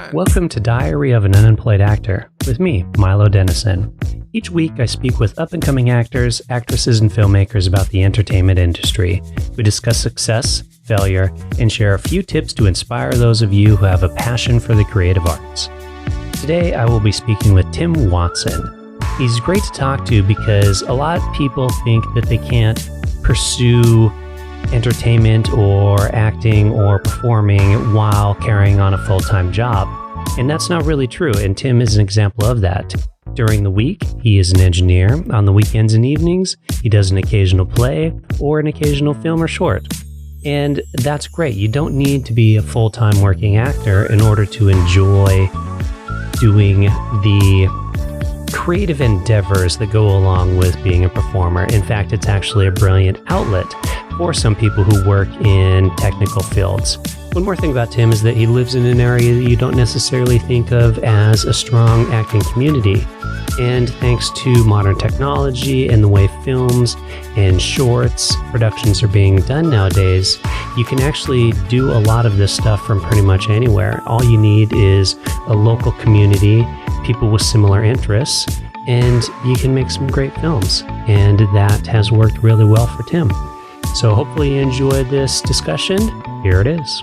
Welcome to Diary of an Unemployed Actor with me, Milo Dennison. Each week I speak with up-and-coming actors, actresses, and filmmakers about the entertainment industry. We discuss success, failure, and share a few tips to inspire those of you who have a passion for the creative arts. Today I will be speaking with Tim Watson. He's great to talk to because a lot of people think that they can't pursue entertainment or acting or performing while carrying on a full-time job. And that's not really true, and Tim is an example of that. During the week, he is an engineer. On the weekends and evenings, he does an occasional play or an occasional film or short. And that's great. You don't need to be a full-time working actor in order to enjoy doing the creative endeavors that go along with being a performer. In fact, it's actually a brilliant outlet for some people who work in technical fields. One more thing about Tim is that he lives in an area that you don't necessarily think of as a strong acting community. And thanks to modern technology and the way films and shorts productions are being done nowadays, you can actually do a lot of this stuff from pretty much anywhere. All you need is a local community, people with similar interests, and you can make some great films. And that has worked really well for Tim. So hopefully you enjoyed this discussion. Here it is.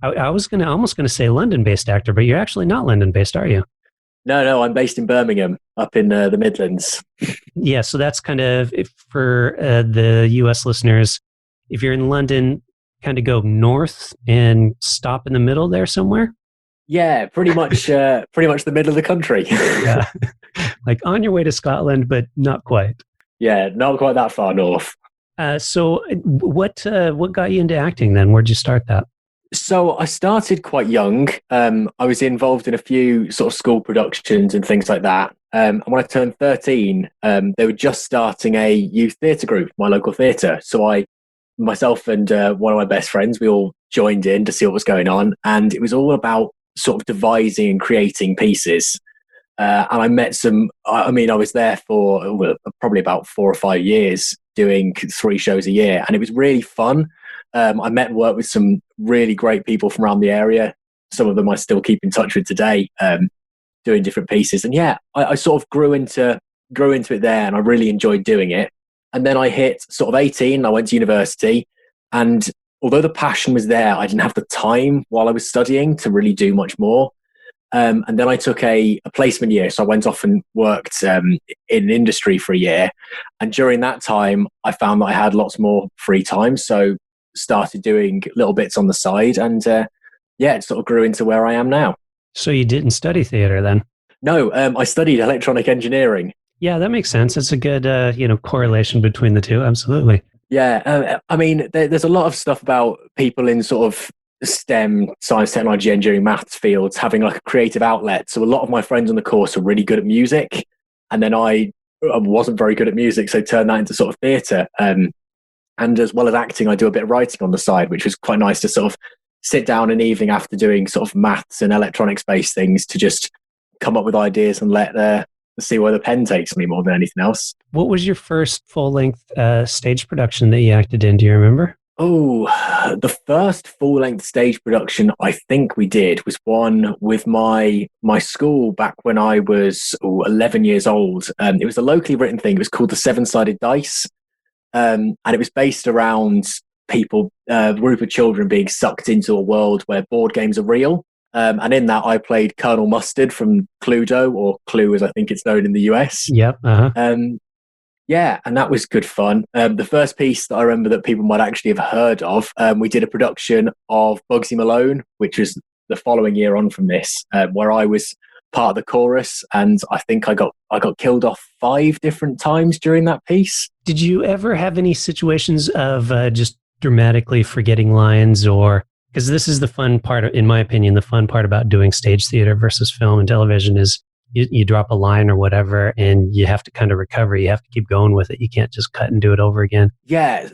I was almost going to say London-based actor, but you're actually not London-based, are you? No, I'm based in Birmingham, up in the Midlands. Yeah, so that's kind of, for the US listeners, if you're in London, kind of go north and stop in the middle there somewhere? Yeah, pretty much the middle of the country. Yeah, like on your way to Scotland, but not quite. Yeah, not quite that far north. So what got you into acting then? Where'd you start that? So I started quite young. I was involved in a few sort of school productions and things like that. And when I turned 13, they were just starting a youth theatre group, my local theatre. So myself and one of my best friends, we all joined in to see what was going on. And it was all about sort of devising and creating pieces. And I met I was there for probably about 4 or 5 years doing 3 shows a year. And it was really fun. I met and worked with some really great people from around the area. Some of them I still keep in touch with today, doing different pieces. And yeah, I sort of grew into it there, and I really enjoyed doing it. And then I hit sort of 18, I went to university, and although the passion was there, I didn't have the time while I was studying to really do much more. And then I took a placement year. So I went off and worked in industry for a year. And during that time, I found that I had lots more free time. So started doing little bits on the side, and it sort of grew into where I am now. So you didn't study theater then? No, I studied electronic engineering. Yeah, that makes sense. It's a good correlation between the two. Absolutely. Yeah, there's a lot of stuff about people in sort of STEM, science, technology, engineering, maths fields having like a creative outlet. So a lot of my friends on the course are really good at music, and then I wasn't very good at music, so turned that into sort of theatre. And as well as acting, I do a bit of writing on the side, which was quite nice to sort of sit down an evening after doing sort of maths and electronics-based things to just come up with ideas and see where the pen takes me more than anything else. What was your first full-length stage production that you acted in? Do you remember? Oh, the first full-length stage production I think we did was one with my school back when I was 11 years old. It was a locally written thing. It was called The Seven-Sided Dice. And it was based around a group of children being sucked into a world where board games are real. And in that, I played Colonel Mustard from Cluedo, or Clue as I think it's known in the US. Yep. Uh-huh. And that was good fun. The first piece that I remember that people might actually have heard of, we did a production of Bugsy Malone, which was the following year on from this, where I was part of the chorus, and I think I got killed off 5 different times during that piece. Did you ever have any situations of just dramatically forgetting lines, or because this is the fun part, in my opinion, the fun part about doing stage theater versus film and television is you drop a line or whatever, and you have to kind of recover. You have to keep going with it. You can't just cut and do it over again. Yeah.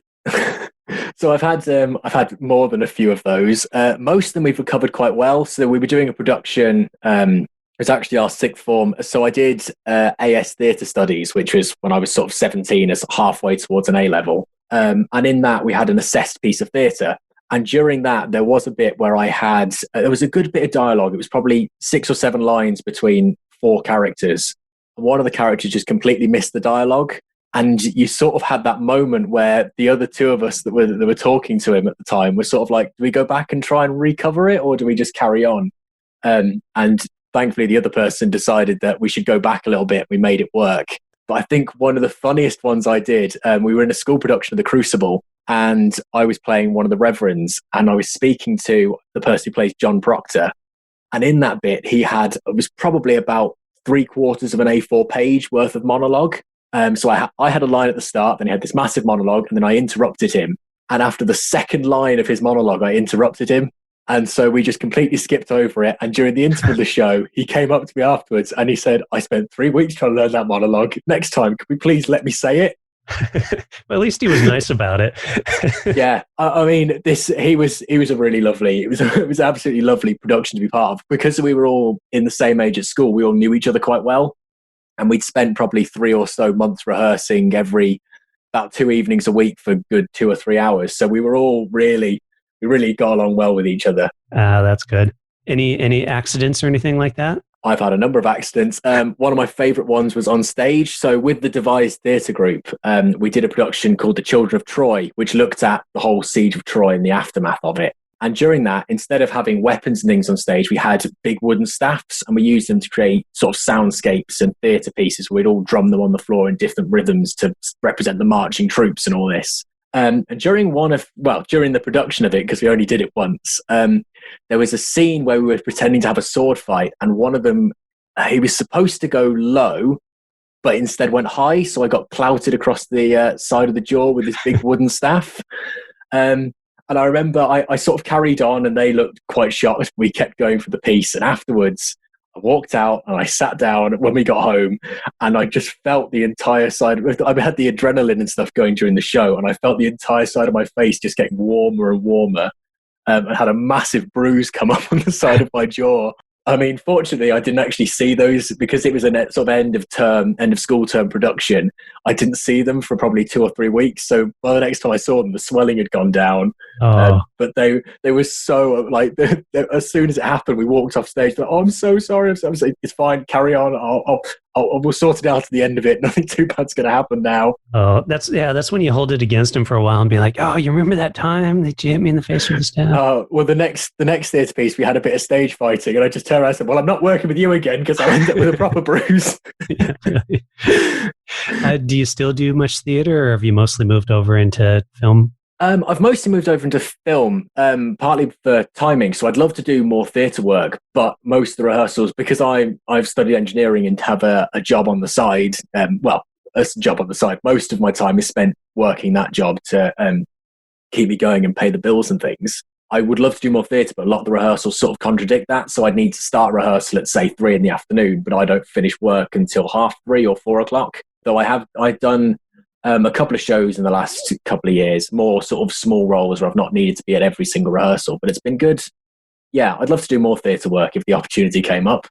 So I've had more than a few of those. Most of them we've recovered quite well. So we were doing a production It's actually our sixth form. So I did AS Theatre Studies, which was when I was sort of 17, as halfway towards an A level. And in that, we had an assessed piece of theatre. And during that, there was a bit where there was a good bit of dialogue. It was probably 6 or 7 lines between 4 characters. One of the characters just completely missed the dialogue. And you sort of had that moment where the other 2 of us that were talking to him at the time were sort of like, do we go back and try and recover it, or do we just carry on? And thankfully, the other person decided that we should go back a little bit. We made it work. But I think one of the funniest ones I did, we were in a school production of The Crucible, and I was playing one of the reverends, and I was speaking to the person who plays John Proctor. And in that bit, it was probably about 3/4 of an A4 page worth of monologue. So I had a line at the start, then he had this massive monologue, and then I interrupted him. And after the second line of his monologue, I interrupted him. And so we just completely skipped over it. And during the interval of the show, he came up to me afterwards and he said, I spent 3 weeks trying to learn that monologue. Next time, could we please let me say it? Well, at least he was nice about it. Yeah. I mean, he was a really lovely, it was absolutely lovely production to be part of. Because we were all in the same age at school, we all knew each other quite well. And we'd spent probably 3 or so months rehearsing about 2 evenings a week for good 2 or 3 hours. So we really got along well with each other. That's good. Any accidents or anything like that? I've had a number of accidents. One of my favourite ones was on stage. So with the devised theatre group, we did a production called The Children of Troy, which looked at the whole siege of Troy and the aftermath of it. And during that, instead of having weapons and things on stage, we had big wooden staffs, and we used them to create sort of soundscapes and theatre pieces. We'd all drum them on the floor in different rhythms to represent the marching troops and all this. And during the production of it, because we only did it once, there was a scene where we were pretending to have a sword fight, and one of them, he was supposed to go low, but instead went high. So I got clouted across the side of the jaw with this big wooden staff. And I remember I sort of carried on, and they looked quite shocked. We kept going for the piece, and afterwards, I walked out and I sat down when we got home, and I just felt the entire side. I had the adrenaline and stuff going during the show, and I felt the entire side of my face just getting warmer and warmer. And had a massive bruise come up on the side of my jaw. I mean, fortunately, I didn't actually see those because it was a sort of end of school term production. I didn't see them for probably 2 or 3 weeks. So by the next time I saw them, the swelling had gone down. Oh. But they were so like, as soon as it happened, we walked off stage. Like, oh, I'm so sorry. It's fine. Carry on. We'll sort it out at the end of it. Nothing too bad's going to happen now. Oh, that's when you hold it against him for a while and be like, oh, you remember that time that you hit me in the face with the staff? Well, the next theatre piece, we had a bit of stage fighting, and I just turned around and said, well, I'm not working with you again, because I ended up with a proper bruise. Do you still do much theatre, or have you mostly moved over into film? I've mostly moved over into film, partly for timing. So I'd love to do more theatre work, but most of the rehearsals, because I've studied engineering and have a job on the side, a job on the side, most of my time is spent working that job to keep me going and pay the bills and things. I would love to do more theatre, but a lot of the rehearsals sort of contradict that. So I'd need to start rehearsal at, say, 3 PM, but I don't finish work until 3:30 or 4:00. Though I've done a couple of shows in the last couple of years, more sort of small roles where I've not needed to be at every single rehearsal, but it's been good. Yeah, I'd love to do more theatre work if the opportunity came up.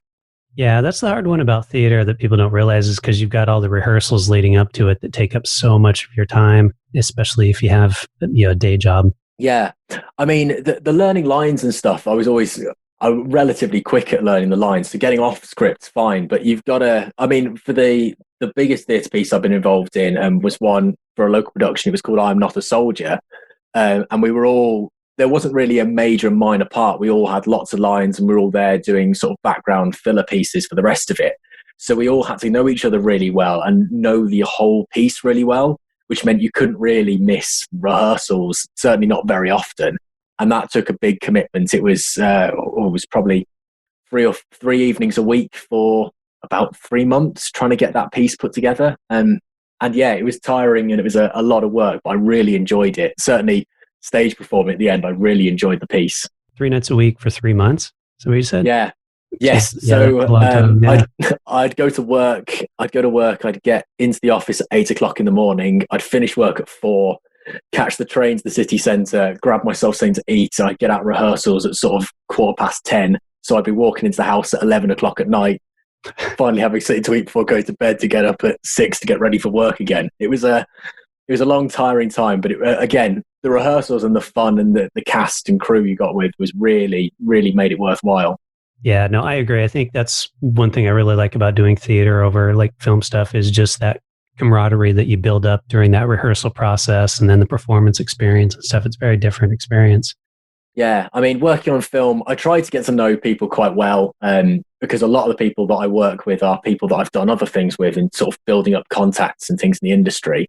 Yeah, that's the hard one about theater that people don't realize, is because you've got all the rehearsals leading up to it that take up so much of your time, especially if you have a day job. Yeah. I mean, the learning lines and stuff, I'm relatively quick at learning the lines. So getting off script's fine, but you've got to, I mean, for the biggest theatre piece I've been involved in was one for a local production. It was called I'm Not a Soldier. And there wasn't really a major and minor part. We all had lots of lines, and we were all there doing sort of background filler pieces for the rest of it. So we all had to know each other really well and know the whole piece really well, which meant you couldn't really miss rehearsals, certainly not very often. And that took a big commitment. It was probably 3 evenings a week for about 3 months trying to get that piece put together. And yeah, it was tiring and it was a lot of work, but I really enjoyed it. Certainly stage performing at the end, I really enjoyed the piece. 3 nights a week for 3 months? Is that what you said? Yeah. Yes. Yeah, so I'd go to work. I'd get into the office at 8:00 in the morning. I'd finish work at 4, catch the train to the city centre, grab myself something to eat. And I'd get out rehearsals at sort of 10:15. So I'd be walking into the house at 11 o'clock at night, finally having something to eat before going to bed to get up at 6 to get ready for work again. It was a long, tiring time, but again, the rehearsals and the fun and the cast and crew you got with was really, really made it worthwhile. Yeah, no, I agree. I think that's one thing I really like about doing theater over like film stuff is just that camaraderie that you build up during that rehearsal process and then the performance experience and stuff. It's a very different experience. Yeah, I mean, working on film, I try to get to know people quite well because a lot of the people that I work with are people that I've done other things with and sort of building up contacts and things in the industry.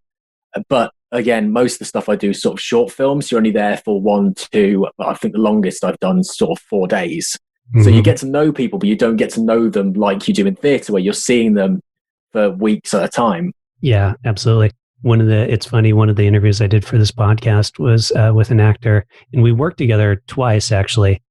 But again, most of the stuff I do is sort of short films. You're only there for 1, 2, I think the longest I've done is sort of 4 days. Mm-hmm. So you get to know people, but you don't get to know them like you do in theatre where you're seeing them for weeks at a time. Yeah, absolutely. It's funny, one of the interviews I did for this podcast was with an actor, and we worked together twice actually.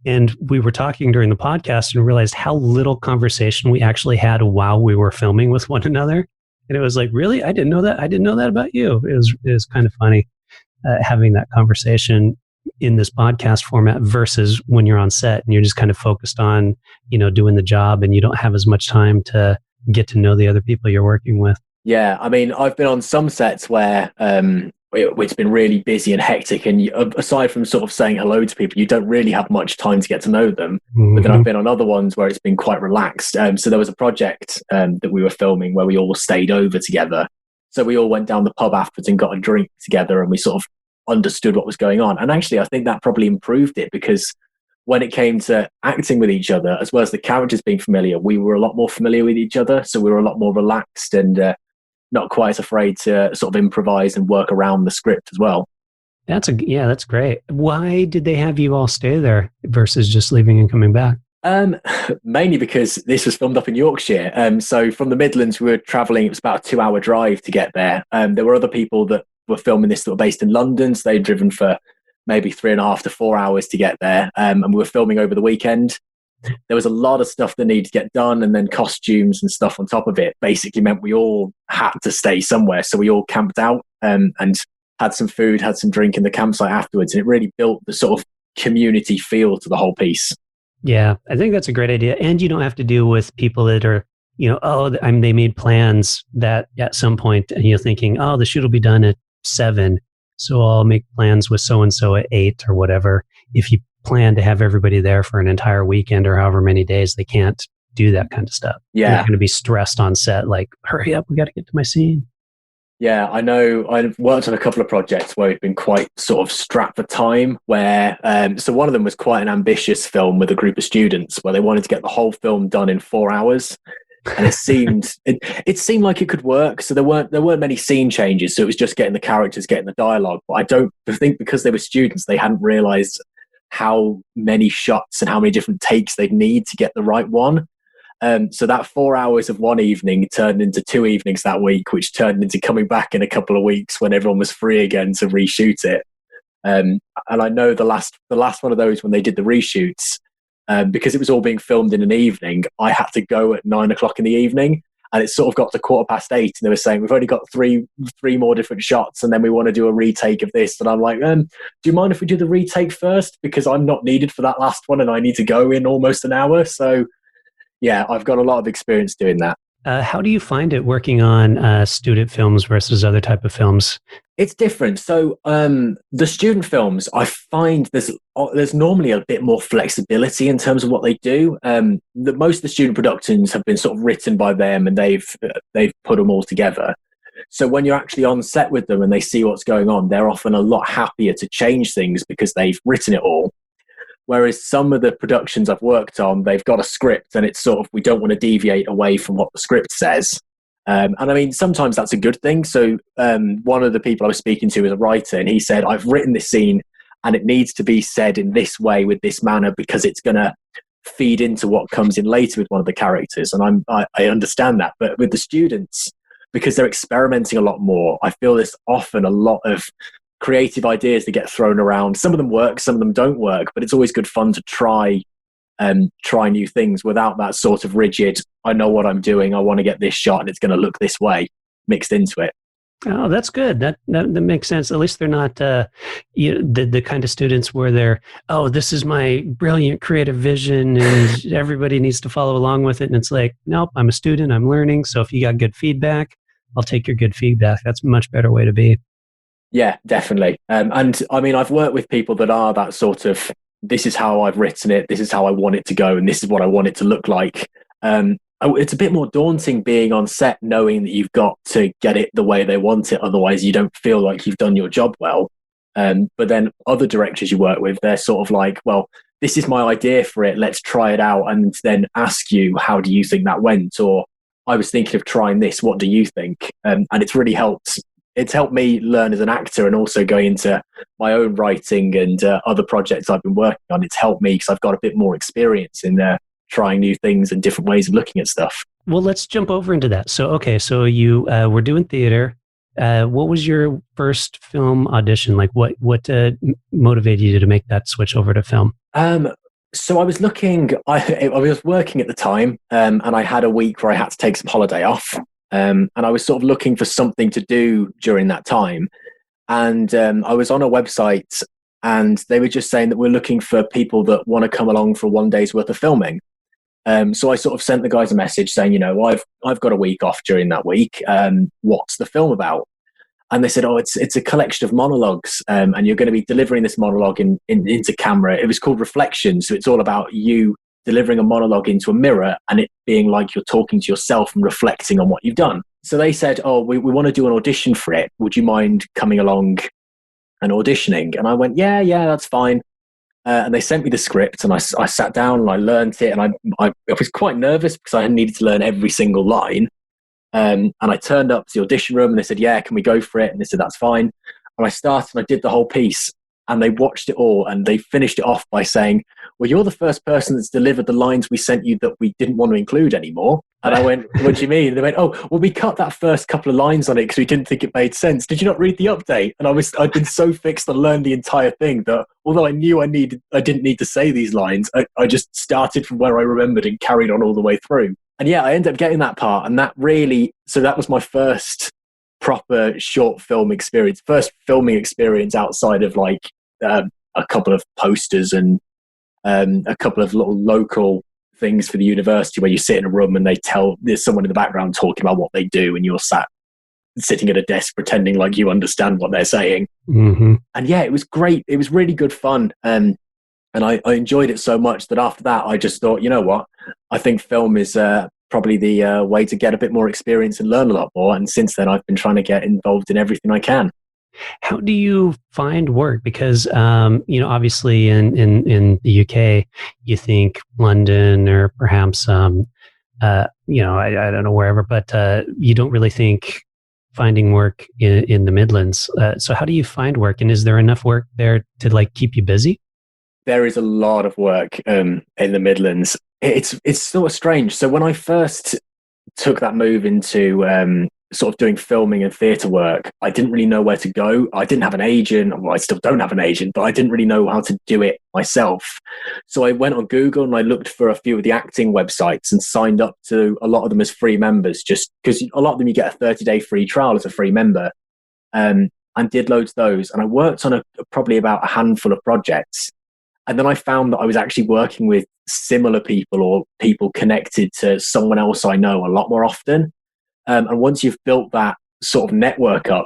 And we were talking during the podcast and realized how little conversation we actually had while we were filming with one another. And it was like, really? I didn't know that. I didn't know that about you. It was kind of funny having that conversation in this podcast format versus when you're on set and you're just kind of focused on, doing the job and you don't have as much time to get to know the other people you're working with. Yeah, I mean, I've been on some sets where it's been really busy and hectic, and aside from sort of saying hello to people, you don't really have much time to get to know them. Mm-hmm. But then I've been on other ones where it's been quite relaxed. So there was a project that we were filming where we all stayed over together. So we all went down the pub afterwards and got a drink together, and we sort of understood what was going on. And actually, I think that probably improved it because when it came to acting with each other, as well as the characters being familiar, we were a lot more familiar with each other. So we were a lot more relaxed and not quite as afraid to sort of improvise and work around the script as well. That's great. Why did they have you all stay there versus just leaving and coming back? Mainly because this was filmed up in Yorkshire. So from the Midlands, we were traveling. It was about a 2-hour drive to get there. There were other people that were filming this that were based in London. So they'd driven for maybe 3.5 to 4 hours to get there. And we were filming over the weekend. There was a lot of stuff that needed to get done, and then costumes and stuff on top of it basically meant we all had to stay somewhere. So we all camped out and had some food, had some drink in the campsite afterwards. And it really built the sort of community feel to the whole piece. Yeah, I think that's a great idea. And you don't have to deal with people that are, they made plans that at some point and you're thinking, oh, the shoot will be done at 7. So I'll make plans with so-and-so at 8 or whatever. If you plan to have everybody there for an entire weekend or however many days, they can't do that kind of stuff. Yeah. They're going to be stressed on set, like, hurry up, we got to get to my scene. Yeah, I know. I've worked on a couple of projects where we've been quite sort of strapped for time, where, so one of them was quite an ambitious film with a group of students where they wanted to get the whole film done in 4 hours. And it seemed like it could work. So there weren't many scene changes. So it was just getting the characters, getting the dialogue. But I think because they were students, they hadn't realized how many shots and how many different takes they'd need to get the right one. So that 4 hours of one evening turned into 2 evenings that week, which turned into coming back in a couple of weeks when everyone was free again to reshoot it. And I know the last one of those when they did the reshoots, because it was all being filmed in an evening, I had to go at 9 o'clock in the evening. And it sort of got to 8:15, and they were saying, we've only got three more different shots, and then we want to do a retake of this. And I'm like, do you mind if we do the retake first? Because I'm not needed for that last one, and I need to go in almost an hour. So, yeah, I've got a lot of experience doing that. How do you find it working on student films versus other type of films? It's different. So the student films, I find there's normally a bit more flexibility in terms of what they do. Most of the student productions have been sort of written by them, and they've put them all together. So when you're actually on set with them and they see what's going on, they're often a lot happier to change things because they've written it all. Whereas some of the productions I've worked on, they've got a script and it's sort of, we don't want to deviate away from what the script says. And I mean, sometimes that's a good thing. So one of the people I was speaking to is a writer, and he said, I've written this scene and it needs to be said in this way with this manner because it's going to feed into what comes in later with one of the characters. And I understand that. But with the students, because they're experimenting a lot more, I feel there's often a lot of creative ideas that get thrown around. Some of them work, some of them don't work, but it's always good fun to try new things without that sort of rigid, I know what I'm doing, I want to get this shot and it's going to look this way mixed into it. Oh, that's good. That makes sense. At least they're not the kind of students where they're, oh, this is my brilliant creative vision and everybody needs to follow along with it. And it's like, nope, I'm a student, I'm learning. So if you got good feedback, I'll take your good feedback. That's a much better way to be. Yeah, definitely. And I mean, I've worked with people that are that sort of, this is how I've written it, this is how I want it to go, and this is what I want it to look like. It's a bit more daunting being on set, knowing that you've got to get it the way they want it. Otherwise, you don't feel like you've done your job well. But then other directors you work with, they're sort of like, well, this is my idea for it. Let's try it out, and then ask you, how do you think that went? Or I was thinking of trying this. What do you think? And it's really helped. It's helped me learn as an actor, and also go into my own writing and other projects I've been working on. It's helped me because I've got a bit more experience in trying new things and different ways of looking at stuff. Well, let's jump over into that. So, okay, so you were doing theater. What was your first film audition? Like, what motivated you to make that switch over to film? So I was looking. I was working at the time, and I had a week where I had to take some holiday off. And I was sort of looking for something to do during that time. And I was on a website, and they were just saying that we're looking for people that want to come along for one day's worth of filming. So I sort of sent the guys a message saying, I've got a week off during that week. What's the film about? And they said, oh, it's a collection of monologues, and you're going to be delivering this monologue into camera. It was called Reflection, so it's all about you delivering a monologue into a mirror and it being like you're talking to yourself and reflecting on what you've done. So they said, oh, we want to do an audition for it. Would you mind coming along and auditioning? And I went, yeah, that's fine. And they sent me the script, and I sat down and I learned it, and I was quite nervous because I needed to learn every single line. And I turned up to the audition room, and they said, yeah, can we go for it? And they said, that's fine. And I started and I did the whole piece, and they watched it all, and they finished it off by saying, well, you're the first person that's delivered the lines we sent you that we didn't want to include anymore. And I went, what do you mean? And they went, oh, well, we cut that first couple of lines on it because we didn't think it made sense. Did you not read the update? And I'd been so fixed on learning the entire thing that although I knew I didn't need to say these lines, I just started from where I remembered and carried on all the way through. And yeah, I ended up getting that part. And that was my first proper short film experience, first filming experience outside of like a couple of posters and a couple of little local things for the university where you sit in a room and there's someone in the background talking about what they do, and you're sitting at a desk pretending like you understand what they're saying. Mm-hmm. And yeah, it was great. It was really good fun. And I enjoyed it so much that after that, I just thought, you know what? I think film is probably the way to get a bit more experience and learn a lot more. And since then, I've been trying to get involved in everything I can. How do you find work? Because obviously in the UK, you think London or perhaps I don't know wherever, but you don't really think finding work in the Midlands. So how do you find work, and is there enough work there to like keep you busy? There is a lot of work in the Midlands. It's sort of strange. So when I first took that move into sort of doing filming and theatre work, I didn't really know where to go. I didn't have an agent. Well, I still don't have an agent, but I didn't really know how to do it myself. So I went on Google and I looked for a few of the acting websites and signed up to a lot of them as free members, just because a lot of them you get a 30-day free trial as a free member, and did loads of those. And I worked on probably about a handful of projects. And then I found that I was actually working with similar people or people connected to someone else I know a lot more often. And once you've built that sort of network up,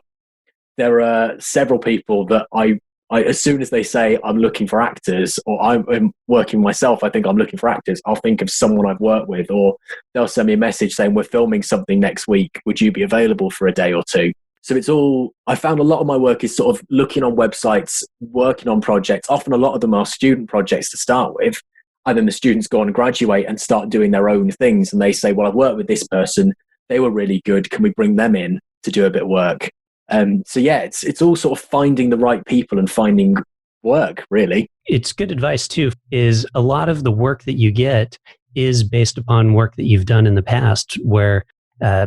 there are several people that I as soon as they say I'm looking for actors, or I'm working myself, I think I'm looking for actors, I'll think of someone I've worked with, or they'll send me a message saying we're filming something next week. Would you be available for a day or two? So I found a lot of my work is sort of looking on websites, working on projects. Often a lot of them are student projects to start with. And then the students go on and graduate and start doing their own things. And they say, well, I've worked with this person. They were really good. Can we bring them in to do a bit of work? So yeah, it's all sort of finding the right people and finding work, really. It's good advice too, is a lot of the work that you get is based upon work that you've done in the past, where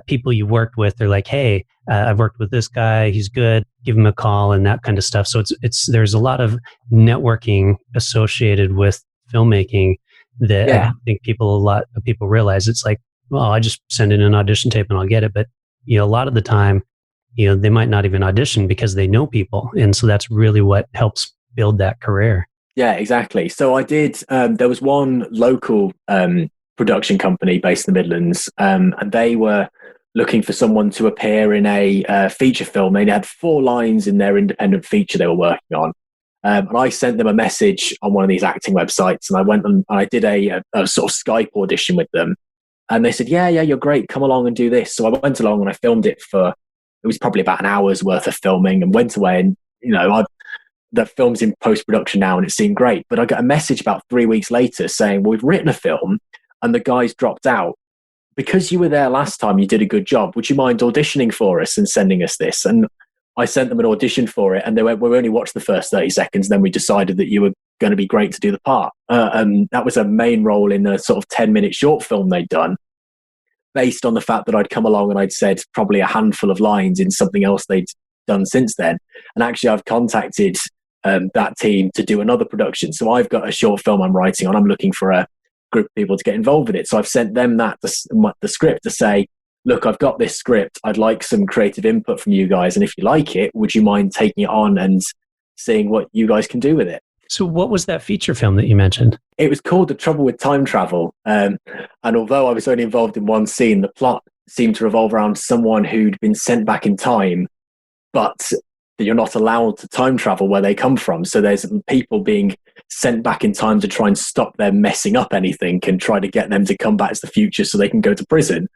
people you worked with, they're like, hey, I've worked with this guy, he's good, give him a call, and that kind of stuff. So there's a lot of networking associated with filmmaking that I don't think a lot of people realize. It's like, well, I just send in an audition tape and I'll get it. But a lot of the time they might not even audition because they know people. And so that's really what helps build that career. Yeah, exactly. So I did, there was one local production company based in the Midlands, and they were looking for someone to appear in a feature film. They had 4 lines in their independent feature they were working on. And I sent them a message on one of these acting websites, and I went and I did a sort of Skype audition with them. And they said, yeah, you're great. Come along and do this. So I went along and I filmed it it was probably about an hour's worth of filming, and went away. And, the film's in post-production now and it seemed great. But I got a message about 3 weeks later saying, well, we've written a film and the guys dropped out. Because you were there last time, you did a good job. Would you mind auditioning for us and sending us this? And I sent them an audition for it, and they went, we only watched the first 30 seconds. And then we decided that you were going to be great to do the part. And that was a main role in a sort of 10-minute short film they'd done, based on the fact that I'd come along and I'd said probably a handful of lines in something else they'd done since then. And actually, I've contacted that team to do another production. So I've got a short film I'm writing on. I'm looking for a group of people to get involved with it. So I've sent them the script to say, look, I've got this script. I'd like some creative input from you guys. And if you like it, would you mind taking it on and seeing what you guys can do with it? So what was that feature film that you mentioned? It was called The Trouble with Time Travel. And although I was only involved in one scene, the plot seemed to revolve around someone who'd been sent back in time, but you're not allowed to time travel where they come from. So there's people being sent back in time to try and stop them messing up anything and try to get them to come back to the future so they can go to prison.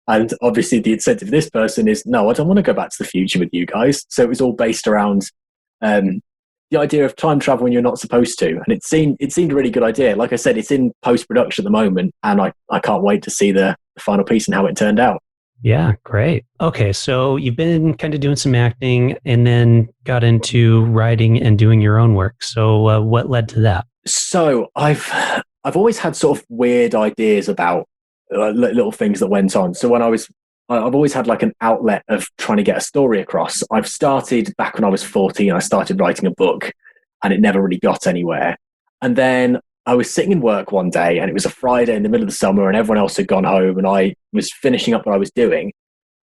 And obviously the incentive of this person is, no, I don't want to go back to the future with you guys. So it was all based around the idea of time travel when you're not supposed to. And it seemed a really good idea. Like I said, it's in post-production at the moment, and I can't wait to see the final piece and how it turned out. Yeah, great. Okay, so you've been kind of doing some acting and then got into writing and doing your own work. So what led to that? So I've always had sort of weird ideas about little things that went on. So I've always had like an outlet of trying to get a story across. I've started back when I was 14. I started writing a book, and it never really got anywhere. And then I was sitting in work one day, and it was a Friday in the middle of the summer, and everyone else had gone home, and I was finishing up what I was doing.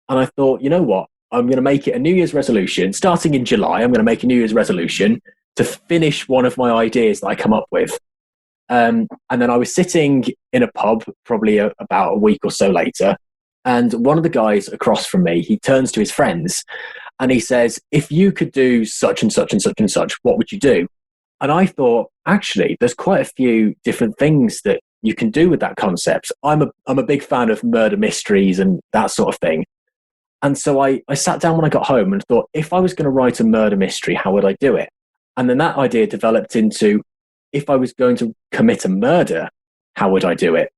And I thought, you know what? I'm going to make it a New Year's resolution. Starting in July, I'm going to make a New Year's resolution to finish one of my ideas that I come up with. And then I was sitting in a pub probably about a week or so later, and one of the guys across from me, he turns to his friends and he says, if you could do such and such and such and such, what would you do? And I thought, actually, there's quite a few different things that you can do with that concept. I'm a big fan of murder mysteries and that sort of thing. And so I sat down when I got home and thought, if I was going to write a murder mystery, how would I do it? And then that idea developed into, if I was going to commit a murder, how would I do it?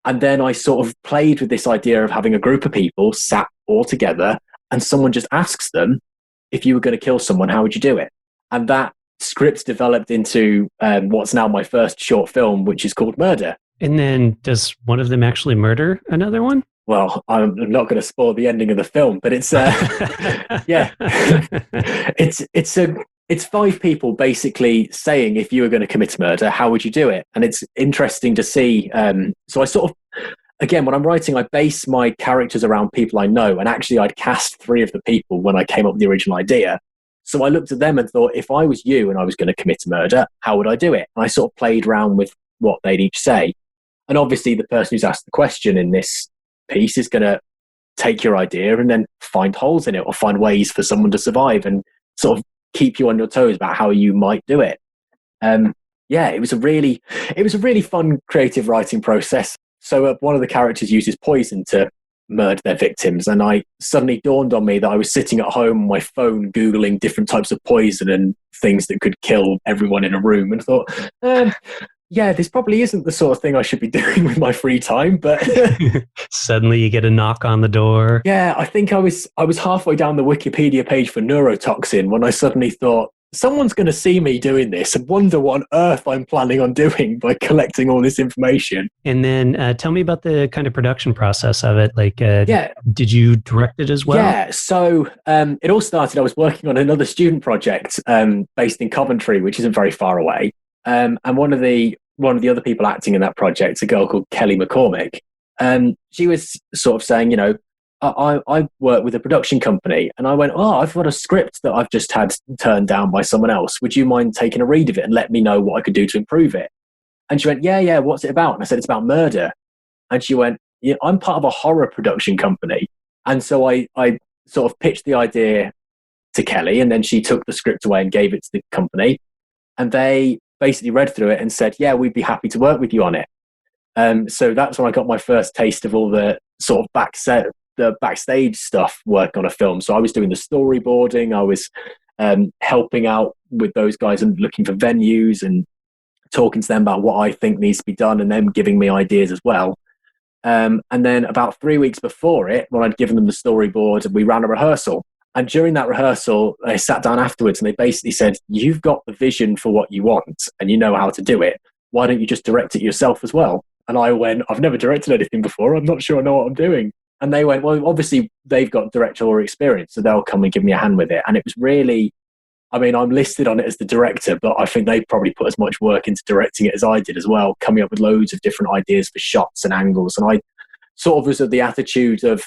And then I sort of played with this idea of having a group of people sat all together, and someone just asks them, if you were going to kill someone, how would you do it? And that script developed into what's now my first short film, which is called Murder. And then does one of them actually murder another one? Well, I'm not going to spoil the ending of the film, but it's yeah, it's 5 people basically saying, if you were going to commit a murder, how would you do it? And it's interesting to see. So I sort of, again, when I'm writing, I base my characters around people I know, and actually I'd cast 3 of the people when I came up with the original idea. So I looked at them and thought, if I was you and I was going to commit a murder, how would I do it? And I sort of played around with what they'd each say. And obviously the person who's asked the question in this piece is going to take your idea and then find holes in it, or find ways for someone to survive and sort of keep you on your toes about how you might do it. Yeah, it was a really fun creative writing process. So one of the characters uses poison to murder their victims, and I suddenly dawned on me that I was sitting at home on my phone googling different types of poison and things that could kill everyone in a room, and thought, yeah, this probably isn't the sort of thing I should be doing with my free time. But suddenly you get a knock on the door. Yeah, I think I was halfway down the Wikipedia page for neurotoxin when I suddenly thought, someone's going to see me doing this and wonder what on earth I'm planning on doing by collecting all this information. And then tell me about the kind of production process of it. Like, did you direct it as well? Yeah, so it all started, I was working on another student project based in Coventry, which isn't very far away. And one of the other people acting in that project, a girl called Kelly McCormick, she was sort of saying, I work with a production company. And I went, oh, I've got a script that I've just had turned down by someone else. Would you mind taking a read of it and let me know what I could do to improve it? And she went, yeah, what's it about? And I said, it's about murder. And she went, yeah, I'm part of a horror production company. And so I sort of pitched the idea to Kelly, and then she took the script away and gave it to the company. And they basically read through it and said, yeah, we'd be happy to work with you on it. So that's when I got my first taste of all the sort of the backstage stuff work on a film. So I was doing the storyboarding, I was helping out with those guys and looking for venues and talking to them about what I think needs to be done, and them giving me ideas as well. And then about 3 weeks before it, when I'd given them the storyboard, we ran a rehearsal. And during that rehearsal, they sat down afterwards and they basically said, you've got the vision for what you want and you know how to do it. Why don't you just direct it yourself as well? And I went, I've never directed anything before. I'm not sure I know what I'm doing. And they went, well, obviously they've got directorial experience, so they'll come and give me a hand with it. And it was really, I mean, I'm listed on it as the director, but I think they probably put as much work into directing it as I did as well, coming up with loads of different ideas for shots and angles. And I sort of was of the attitude of,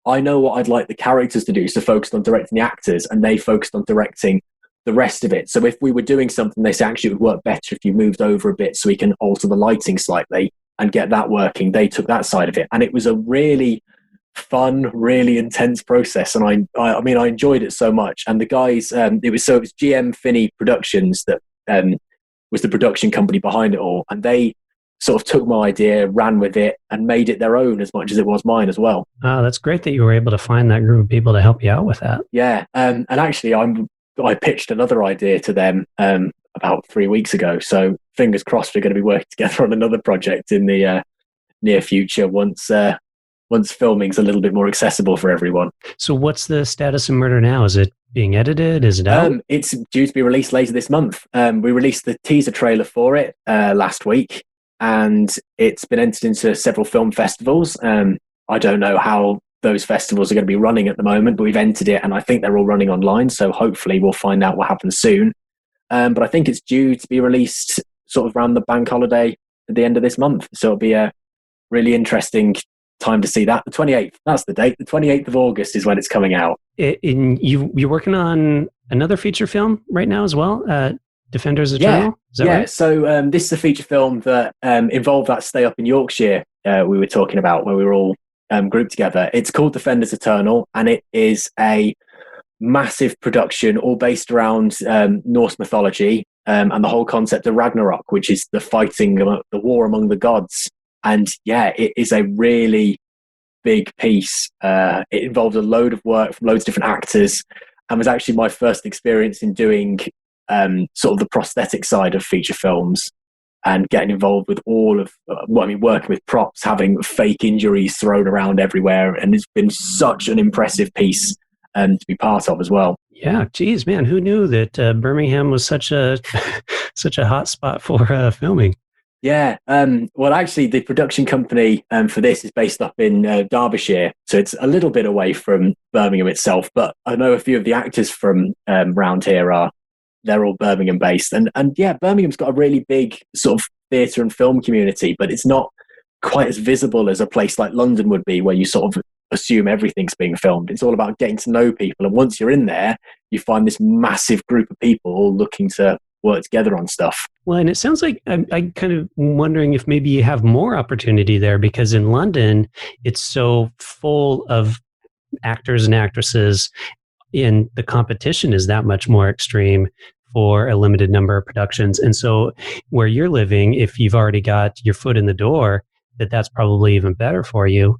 I know what I'd like the characters to do, so focused on directing the actors, and they focused on directing the rest of it. So if we were doing something, they say, actually, it would work better if you moved over a bit so we can alter the lighting slightly and get that working. They took that side of it. And it was a really fun, really intense process. And I mean, I enjoyed it so much. And the guys, it was GM Finney Productions that was the production company behind it all. And they sort of took my idea, ran with it, and made it their own as much as it was mine as well. Oh, that's great that you were able to find that group of people to help you out with that. Yeah. And actually, I pitched another idea to them about 3 weeks ago. So fingers crossed we're going to be working together on another project in the near future once filming's a little bit more accessible for everyone. So what's the status of Murder now? Is it being edited? Is it out? It's due to be released later this month. We released the teaser trailer for it last week, and it's been entered into several film festivals. I don't know how those festivals are going to be running at the moment, but we've entered it, and I think they're all running online, so hopefully we'll find out what happens soon. But I think it's due to be released sort of around the bank holiday at the end of this month, so it'll be a really interesting time to see that. The 28th, that's the date. The 28th of August is when it's coming out. You're working on another feature film right now as well, Defenders Eternal? Yeah. Right? So this is a feature film that involved that stay up in Yorkshire we were talking about, where we were all grouped together. It's called Defenders Eternal, and it is a massive production all based around Norse mythology and the whole concept of Ragnarok, which is the fighting, the war among the gods. And yeah, it is a really big piece. It involved a load of work from loads of different actors, and was actually my first experience in doing sort of the prosthetic side of feature films, and getting involved with all of working with props, having fake injuries thrown around everywhere. And it's been such an impressive piece to be part of as well. Yeah, geez, man, who knew that Birmingham was such a such a hot spot for filming? Yeah, well, actually, the production company for this is based up in Derbyshire, so it's a little bit away from Birmingham itself. But I know a few of the actors from around here they're all Birmingham based, and yeah, Birmingham's got a really big sort of theatre and film community, but it's not quite as visible as a place like London would be, where you sort of assume everything's being filmed. It's all about getting to know people, and once you're in there, you find this massive group of people all looking to work together on stuff. Well, and it sounds like I'm kind of wondering if maybe you have more opportunity there, because in London, it's so full of actors and actresses, and the competition is that much more extreme for a limited number of productions. And so where you're living, if you've already got your foot in the door, that's probably even better for you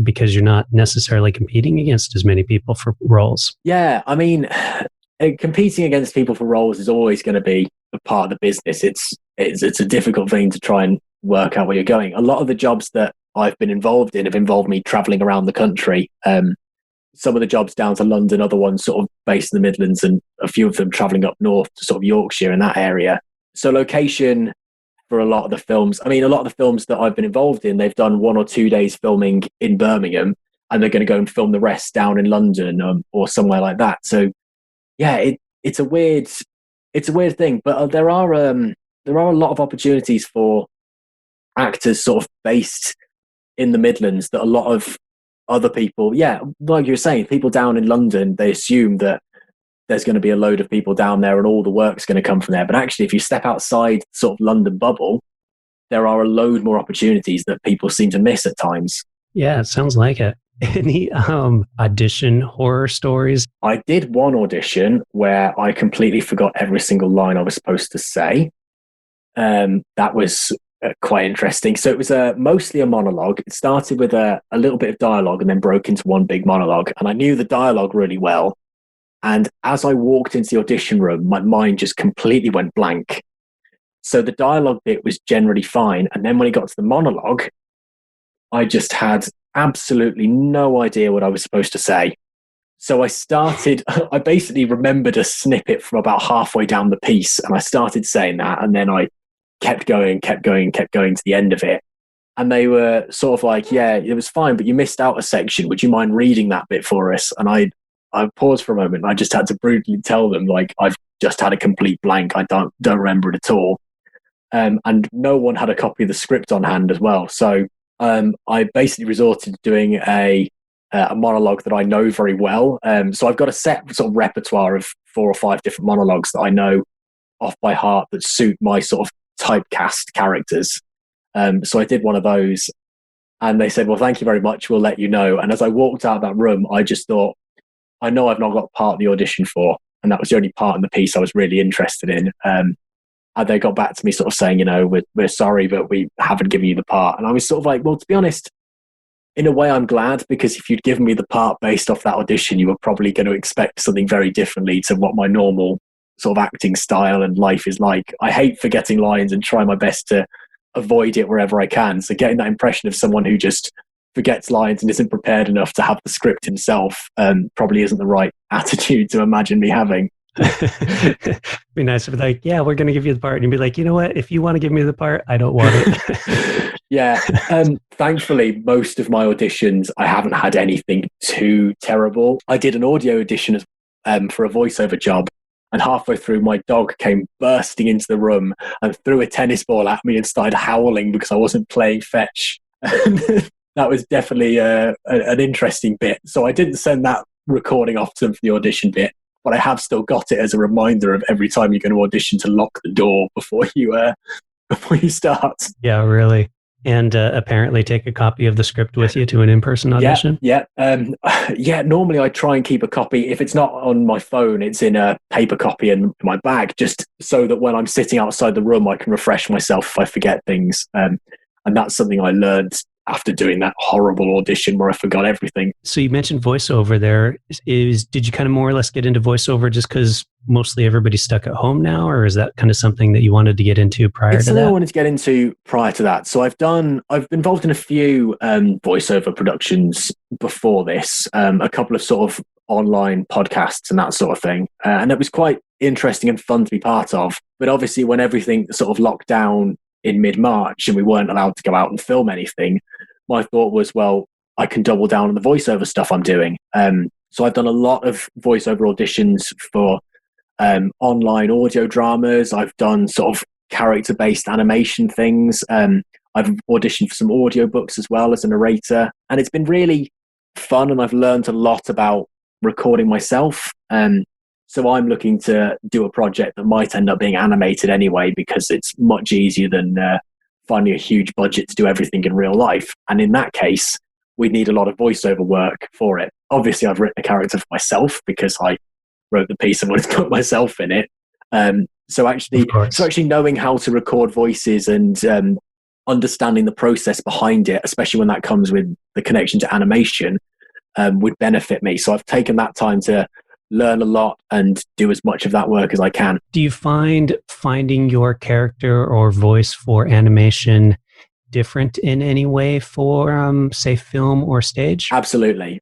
because you're not necessarily competing against as many people for roles. Yeah, I mean, competing against people for roles is always going to be a part of the business. It's a difficult thing to try and work out where you're going. A lot of the jobs that I've been involved in have involved me traveling around the country. Some of the jobs down to London, other ones sort of based in the Midlands, and a few of them traveling up north to sort of Yorkshire in that area. So location for a lot of the films, I mean, a lot of the films that I've been involved in, they've done 1 or 2 days filming in Birmingham, and they're going to go and film the rest down in London or somewhere like that. So yeah, it's a weird thing, but there are a lot of opportunities for actors sort of based in the Midlands that a lot of other people, yeah, like you were saying, people down in London, they assume that there's going to be a load of people down there and all the work's going to come from there. But actually, if you step outside sort of London bubble, there are a load more opportunities that people seem to miss at times. Yeah, it sounds like it. Any audition horror stories? I did one audition where I completely forgot every single line I was supposed to say. That was quite interesting. So it was mostly a monologue. It started with a little bit of dialogue and then broke into one big monologue. And I knew the dialogue really well. And as I walked into the audition room, my mind just completely went blank. So the dialogue bit was generally fine. And then when it got to the monologue, I just had absolutely no idea what I was supposed to say. So I basically remembered a snippet from about halfway down the piece, and I started saying that, and then I kept going to the end of it. And they were sort of like, yeah, it was fine, but you missed out a section. Would you mind reading that bit for us? And I paused for a moment, and I just had to brutally tell them, like, I've just had a complete blank. I don't remember it at all. And no one had a copy of the script on hand as well. So I basically resorted to doing a monologue that I know very well. So I've got a set sort of repertoire of 4 or 5 different monologues that I know off by heart that suit my sort of typecast characters. So I did one of those, and they said, well, thank you very much, we'll let you know. And as I walked out of that room, I just thought, I know I've not got part of the audition for, and that was the only part in the piece I was really interested in. And they got back to me sort of saying, we're sorry, but we haven't given you the part. And I was sort of like, well, to be honest, in a way, I'm glad, because if you'd given me the part based off that audition, you were probably going to expect something very differently to what my normal sort of acting style and life is like. I hate forgetting lines and try my best to avoid it wherever I can. So getting that impression of someone who just forgets lines and isn't prepared enough to have the script himself probably isn't the right attitude to imagine me having. Be nice if like, yeah, we're going to give you the part, and you'd be like, you know what, if you want to give me the part, I don't want it. Yeah. Thankfully, most of my auditions, I haven't had anything too terrible. I did an audio audition for a voiceover job, and halfway through, my dog came bursting into the room and threw a tennis ball at me and started howling because I wasn't playing fetch. That was definitely an interesting bit. So I didn't send that recording off to them for the audition bit, but I have still got it as a reminder of every time you're going to audition to lock the door before you start. Yeah, really. And apparently take a copy of the script with you to an in-person audition? Yeah. Normally I try and keep a copy. If it's not on my phone, it's in a paper copy in my bag, just so that when I'm sitting outside the room, I can refresh myself if I forget things. And that's something I learned after doing that horrible audition where I forgot everything. So you mentioned voiceover there. Did you kind of more or less get into voiceover just because mostly everybody's stuck at home now, or is that kind of something that you wanted to get into prior to that? I wanted to get into prior to that. So I've been involved in a few voiceover productions before this, a couple of sort of online podcasts and that sort of thing. And it was quite interesting and fun to be part of. But obviously when everything sort of locked down in mid-March and we weren't allowed to go out and film anything, my thought was, well, I can double down on the voiceover stuff I'm doing. So I've done a lot of voiceover auditions for online audio dramas. I've done sort of character-based animation things. I've auditioned for some audiobooks as well as a narrator. And it's been really fun, and I've learned a lot about recording myself. So I'm looking to do a project that might end up being animated anyway, because it's much easier than finding a huge budget to do everything in real life. And in that case, we'd need a lot of voiceover work for it. Obviously, I've written a character for myself because I wrote the piece and wanted to put myself in it. So actually knowing how to record voices and understanding the process behind it, especially when that comes with the connection to animation, would benefit me. So I've taken that time to learn a lot and do as much of that work as I can. Do you find finding your character or voice for animation different in any way for, say, film or stage? Absolutely.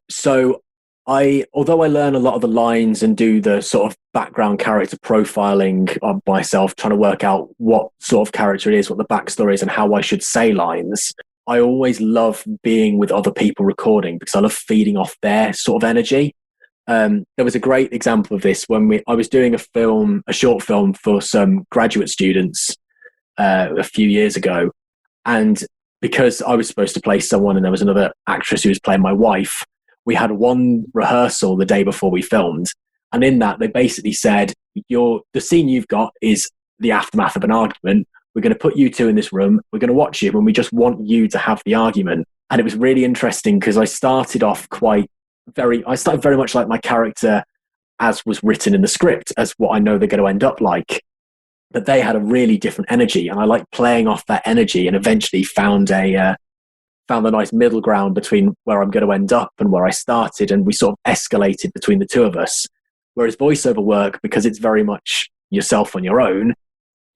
So although I learn a lot of the lines and do the sort of background character profiling of myself, trying to work out what sort of character it is, what the backstory is, and how I should say lines, I always love being with other people recording because I love feeding off their sort of energy. There was a great example of this when I was doing a short film for some graduate students a few years ago. And because I was supposed to play someone and there was another actress who was playing my wife, we had one rehearsal the day before we filmed. And in that, they basically said, the scene you've got is the aftermath of an argument. We're going to put you two in this room. We're going to watch it, and we just want you to have the argument. And it was really interesting because I started off very much like my character as was written in the script, as what I know they're going to end up like. But they had a really different energy, and I like playing off that energy, and eventually found a nice middle ground between where I'm going to end up and where I started, and we sort of escalated between the two of us. Whereas voiceover work, because it's very much yourself on your own,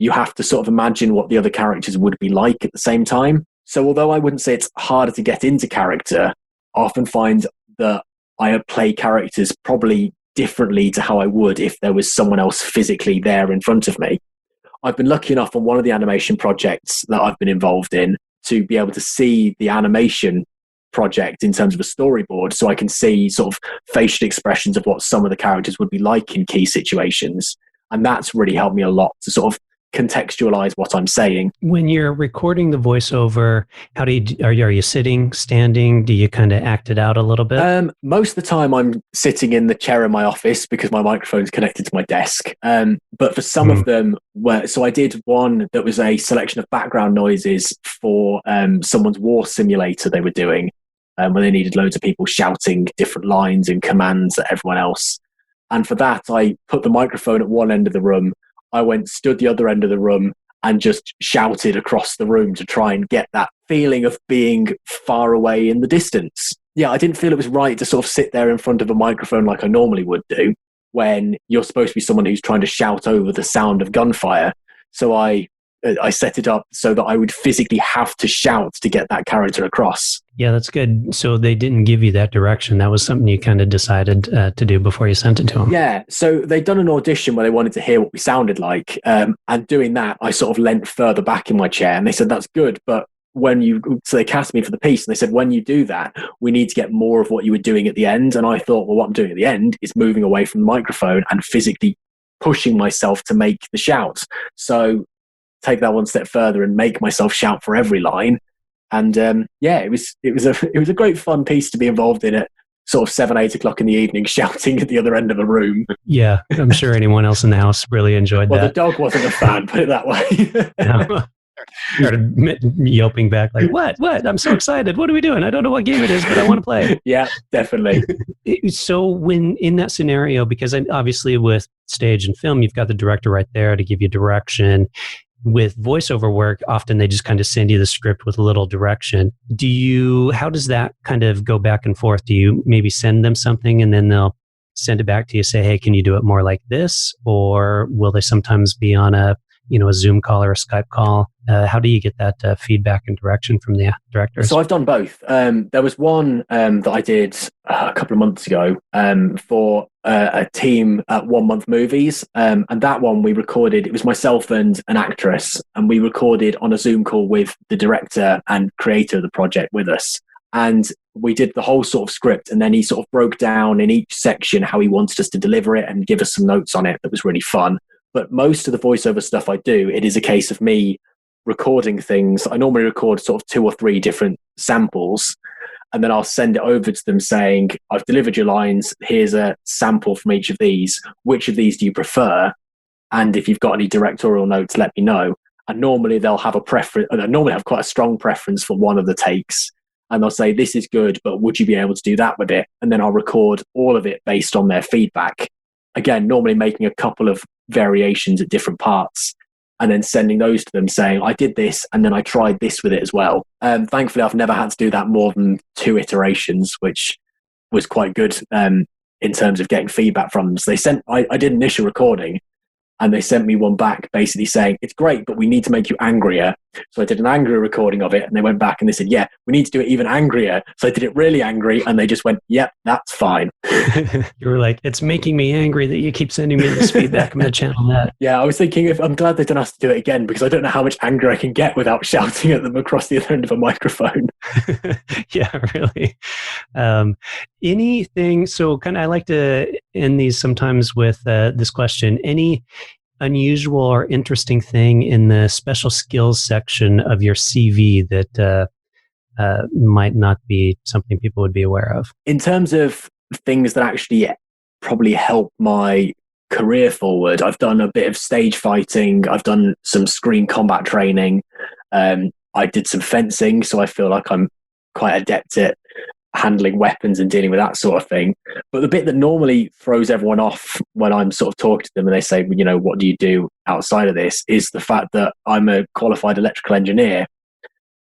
you have to sort of imagine what the other characters would be like at the same time. So although I wouldn't say it's harder to get into character, I often find that I play characters probably differently to how I would if there was someone else physically there in front of me. I've been lucky enough on one of the animation projects that I've been involved in to be able to see the animation project in terms of a storyboard, so I can see sort of facial expressions of what some of the characters would be like in key situations. And that's really helped me a lot to sort of contextualize what I'm saying. When you're recording the voiceover, how do you are you sitting, standing? Do you kind of act it out a little bit? Most of the time I'm sitting in the chair in my office because my microphone's connected to my desk. But for some of them, so I did one that was a selection of background noises for someone's war simulator they were doing, where they needed loads of people shouting different lines and commands at everyone else. And for that, I put the microphone at one end of the room. I stood the other end of the room and just shouted across the room to try and get that feeling of being far away in the distance. Yeah, I didn't feel it was right to sort of sit there in front of a microphone like I normally would do when you're supposed to be someone who's trying to shout over the sound of gunfire. So I set it up so that I would physically have to shout to get that character across. Yeah, that's good. So they didn't give you that direction. That was something you kind of decided to do before you sent it to them. Yeah. So they'd done an audition where they wanted to hear what we sounded like. And doing that, I sort of leant further back in my chair, and they said, that's good. But so they cast me for the piece, and they said, when you do that, we need to get more of what you were doing at the end. And I thought, well, what I'm doing at the end is moving away from the microphone and physically pushing myself to make the shout. So take that one step further and make myself shout for every line. And it was a great fun piece to be involved in at sort of 7-8 o'clock in the evening, shouting at the other end of a room. Yeah, I'm sure anyone else in the house really enjoyed that. Well, the dog wasn't a fan, put it that way. Started yelping back like, what? I'm so excited. What are we doing? I don't know what game it is, but I want to play. Yeah, definitely. So when in that scenario, because obviously with stage and film, you've got the director right there to give you direction. With voiceover work, often they just kind of send you the script with a little direction. How does that kind of go back and forth? Do you maybe send them something and then they'll send it back to you, say, hey, can you do it more like this? Or will they sometimes be on a Zoom call or a Skype call? How do you get that feedback and direction from the directors? So I've done both. There was one that I did a couple of months ago for a team at 1 Month Movies. And that one we recorded, it was myself and an actress, and we recorded on a Zoom call with the director and creator of the project with us. And we did the whole sort of script, and then he sort of broke down in each section how he wanted us to deliver it and give us some notes on it. That was really fun. But most of the voiceover stuff I do, it is a case of me recording things. I normally record sort of 2 or 3 different samples, and then I'll send it over to them saying, I've delivered your lines. Here's a sample from each of these. Which of these do you prefer? And if you've got any directorial notes, let me know. And normally they'll have a preference. I normally have quite a strong preference for one of the takes. And they'll say, this is good, but would you be able to do that with it? And then I'll record all of it based on their feedback. Again, normally making a couple of variations at different parts, and then sending those to them saying, I did this, and then I tried this with it as well. Thankfully, I've never had to do that more than 2 iterations, which was quite good in terms of getting feedback from them. So I did initial recording, and they sent me one back basically saying, it's great, but we need to make you angrier. So I did an angry recording of it, and they went back and they said, yeah, we need to do it even angrier. So I did it really angry, and they just went, yep, that's fine. You were like, it's making me angry that you keep sending me this feedback. I'm going to channel that. Yeah, I was thinking, I'm glad they don't have to do it again, because I don't know how much anger I can get without shouting at them across the other end of a microphone. Yeah, really. Anything, so kind of I like to end these sometimes with this question. Any unusual or interesting thing in the special skills section of your CV that might not be something people would be aware of? In terms of things that actually probably help my career forward, I've done a bit of stage fighting. I've done some screen combat training. I did some fencing, so I feel like I'm quite adept at handling weapons and dealing with that sort of thing. But the bit that normally throws everyone off when I'm sort of talking to them and they say, well, you know, what do you do outside of this, is the fact that I'm a qualified electrical engineer.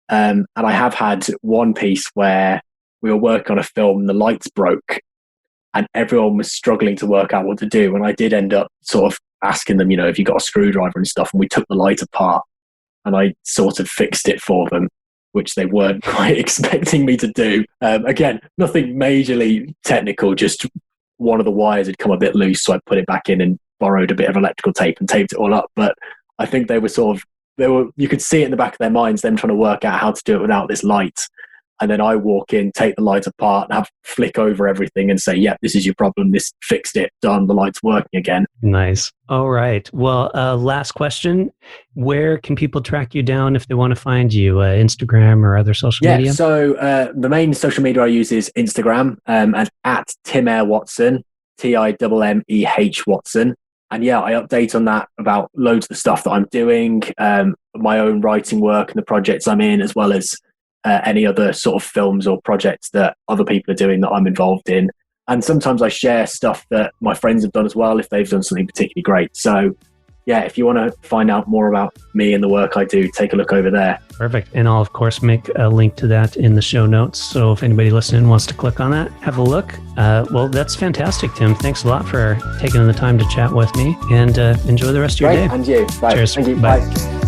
And I have had one piece where we were working on a film and the lights broke and everyone was struggling to work out what to do. And I did end up sort of asking them, you know, have you got a screwdriver and stuff? And we took the light apart and I sort of fixed it for them, which they weren't quite expecting me to do. Again, nothing majorly technical, just one of the wires had come a bit loose. So I put it back in and borrowed a bit of electrical tape and taped it all up. But I think they were you could see it in the back of their minds, them trying to work out how to do it without this light. And then I walk in, take the light apart, and have flick over everything and say, "Yep, this is your problem. This fixed it. Done. The light's working again." Nice. All right. Well, last question: where can people track you down if they want to find you? Instagram or other social media? Yeah. So the main social media I use is Instagram, and at Tim Eyre Watson, TIMMEH Watson. And yeah, I update on that about loads of the stuff that I'm doing, my own writing work and the projects I'm in, as well as any other sort of films or projects that other people are doing that I'm involved in. And sometimes I share stuff that my friends have done as well if they've done something particularly great. So yeah, if you want to find out more about me and the work I do, take a look over there. Perfect. And I'll, of course, make a link to that in the show notes. So if anybody listening wants to click on that, have a look. Well, that's fantastic, Tim. Thanks a lot for taking the time to chat with me, and enjoy the rest of your day. And you. Bye. Cheers. Thank you. Bye. Bye.